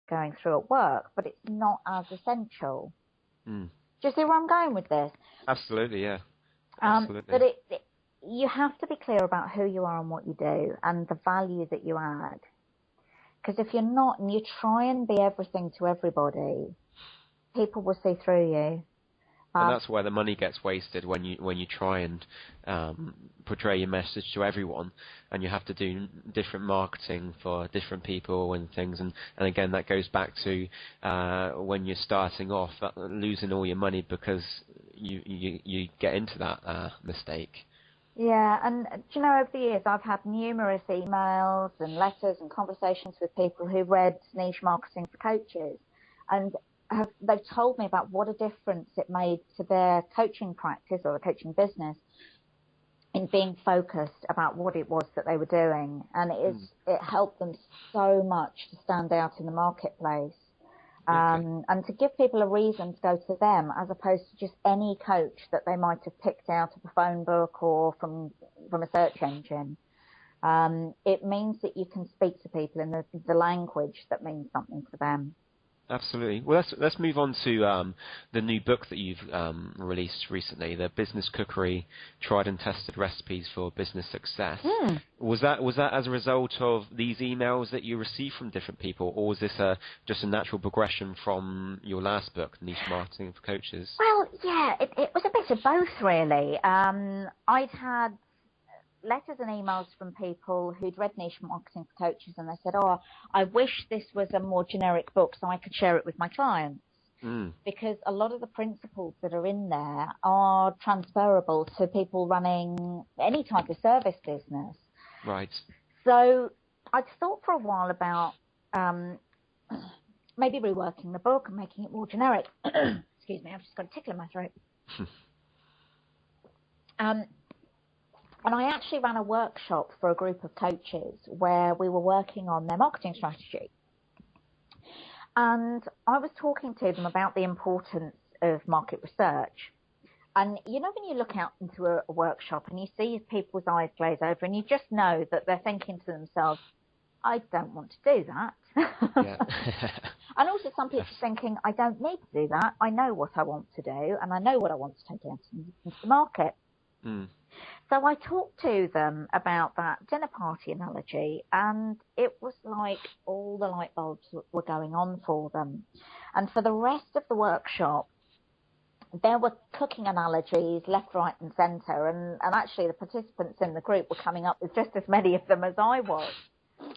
going through at work, but it's not as essential. Mm. Do you see where I'm going with this? Absolutely, yeah. Absolutely. But you have to be clear about who you are and what you do and the value that you add. Because if you're not and you try and be everything to everybody, people will see through you. And that's where the money gets wasted when you try and portray your message to everyone, and you have to do different marketing for different people and things. And again, that goes back to when you're starting off, losing all your money because you get into that mistake. Yeah, and do you know, over the years I've had numerous emails and letters and conversations with people who read Niche Marketing for Coaches, and they've told me about what a difference it made to their coaching practice or the coaching business in being focused about what it was that they were doing. And it helped them so much to stand out in the marketplace. And to give people a reason to go to them as opposed to just any coach that they might have picked out of a phone book or from a search engine. It means that you can speak to people in the language that means something to them. Absolutely. Well, let's move on to the new book that you've released recently, the Business Cookery: Tried and Tested Recipes for Business Success. Was that as a result of these emails that you received from different people, or was this just a natural progression from your last book, Niche Marketing for Coaches? Well, yeah, it was a bit of both, really. I'd had letters and emails from people who'd read Niche Marketing for Coaches, and they said, "Oh, I wish this was a more generic book so I could share it with my clients." Because a lot of the principles that are in there are transferable to people running any type of service business. Right. So I'd thought for a while about maybe reworking the book and making it more generic. Excuse me, I've just got a tickle in my throat. And I actually ran a workshop for a group of coaches where we were working on their marketing strategy. And I was talking to them about the importance of market research. And you know, when you look out into a workshop and you see people's eyes glaze over and you just know that they're thinking to themselves, I don't want to do that. Yeah. And also some people thinking, I don't need to do that. I know what I want to do and I know what I want to take out into the market. So I talked to them about that dinner party analogy, and it was like all the light bulbs were going on for them. And for the rest of the workshop, there were cooking analogies left, right and centre, and actually the participants in the group were coming up with just as many of them as I was.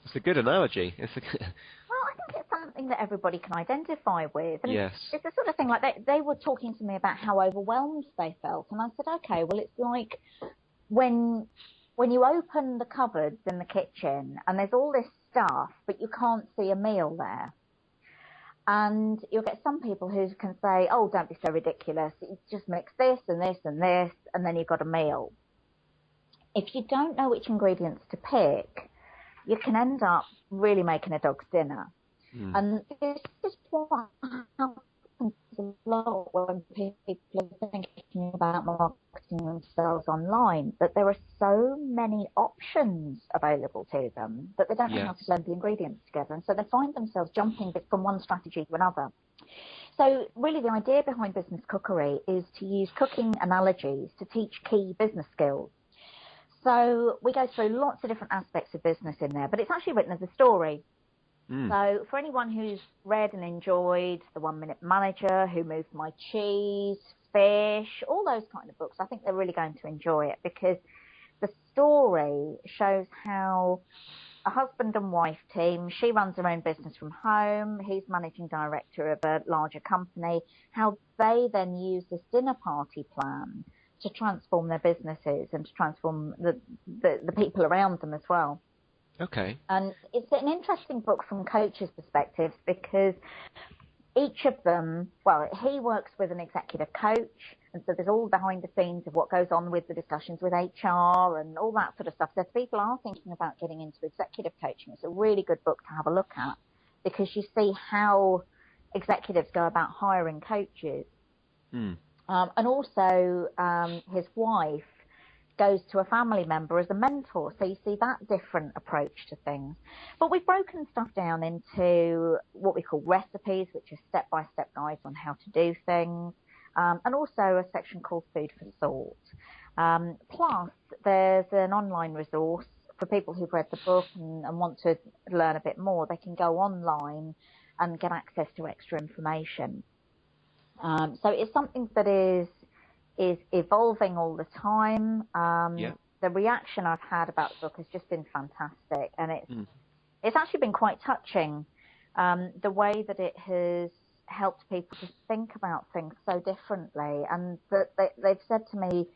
It's a good analogy. Well, I think it's something that everybody can identify with. And yes. It's the sort of thing like they were talking to me about how overwhelmed they felt. And I said, okay, well, it's like when you open the cupboards in the kitchen and there's all this stuff, but you can't see a meal there. And you'll get some people who can say, oh, don't be so ridiculous. You just mix this and this and this, and then you've got a meal. If you don't know which ingredients to pick, you can end up really making a dog's dinner. And this is what happens a lot when people are thinking about marketing themselves online, that there are so many options available to them that they don't know how to blend the ingredients together. And so they find themselves jumping from one strategy to another. So really the idea behind Business Cookery is to use cooking analogies to teach key business skills. So we go through lots of different aspects of business in there, but it's actually written as a story. So for anyone who's read and enjoyed The 1 Minute Manager, Who Moved My Cheese, Fish, all those kind of books, I think they're really going to enjoy it because the story shows how a husband and wife team, she runs her own business from home, he's managing director of a larger company, how they then use this dinner party plan to transform their businesses and to transform the people around them as well. Okay. And it's an interesting book from coaches' perspectives because each of them, well, he works with an executive coach, and so there's all behind the scenes of what goes on with the discussions with HR and all that sort of stuff. So if people are thinking about getting into executive coaching, it's a really good book to have a look at because you see how executives go about hiring coaches. And also his wife goes to a family member as a mentor. So you see that different approach to things. But we've broken stuff down into what we call recipes, which are step-by-step guides on how to do things, and also a section called Food for Thought. Plus, there's an online resource for people who've read the book and want to learn a bit more. They can go online and get access to extra information. So it's something that is evolving all the time. The reaction I've had about the book has just been fantastic, and it's actually been quite touching, the way that it has helped people to think about things so differently, and that they've said to me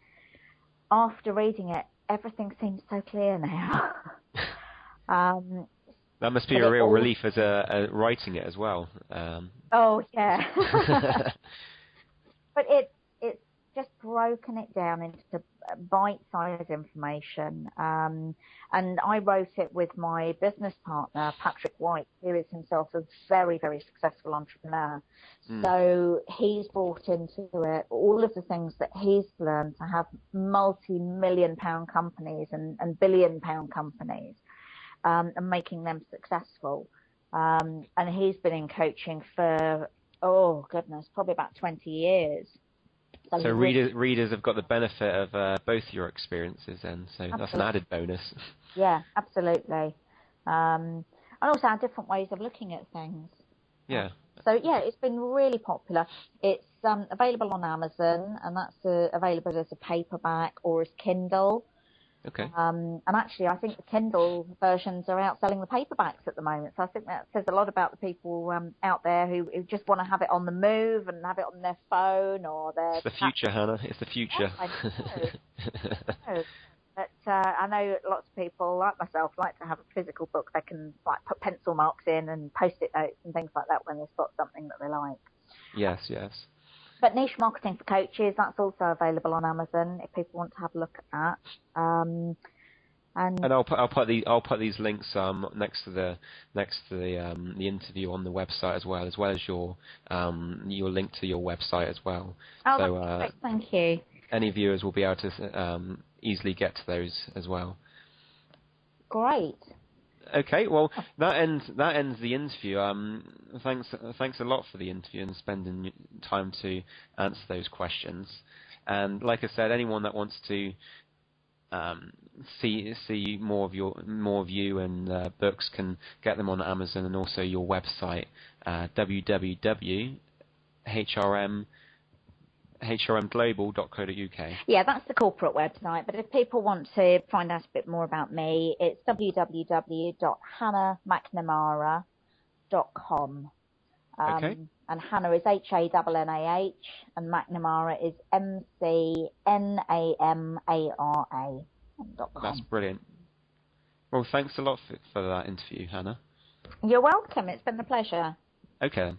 after reading it, everything seems so clear now. That must be a real relief as a writing it as well. Oh yeah. But it's just broken it down into bite-sized information. And I wrote it with my business partner, Patrick White, who is himself a very, very successful entrepreneur. So he's brought into it all of the things that he's learned to have multi-million-pound companies and billion-pound companies, and making them successful. And he's been in coaching for, probably about 20 years. So readers have got the benefit of both your experiences then, so absolutely. That's an added bonus. Yeah, absolutely. And also our different ways of looking at things. Yeah. So yeah, it's been really popular. It's available on Amazon, and that's available as a paperback or as Kindle. Okay. And actually, I think the Kindle versions are outselling the paperbacks at the moment. So I think that says a lot about the people out there who just want to have it on the move and have it on their phone or their... It's the future, Hannah. It's the future. Yes, I know. But I know lots of people, like myself, like to have a physical book they can like put pencil marks in and post-it notes and things like that when they spot something that they like. Yes, yes. But Niche Marketing for Coaches, that's also available on Amazon if people want to have a look at that. And I'll put these links next to the interview on the website as well as your link to your website as well. Oh, so that's great. Thank you. Any viewers will be able to easily get to those as well. Great. Okay, well that ends the interview. Thanks a lot for the interview and spending time to answer those questions. And like I said, anyone that wants to see more of you and books can get them on Amazon and also your website, www.hrmglobal.co.uk. Yeah, that's the corporate website. But if people want to find out a bit more about me, it's www.hannahmcnamara.com. Okay. And Hannah is HANNAH, and McNamara is McNamara.com. That's brilliant. Well, thanks a lot for that interview, Hannah. You're welcome. It's been a pleasure. Okay then.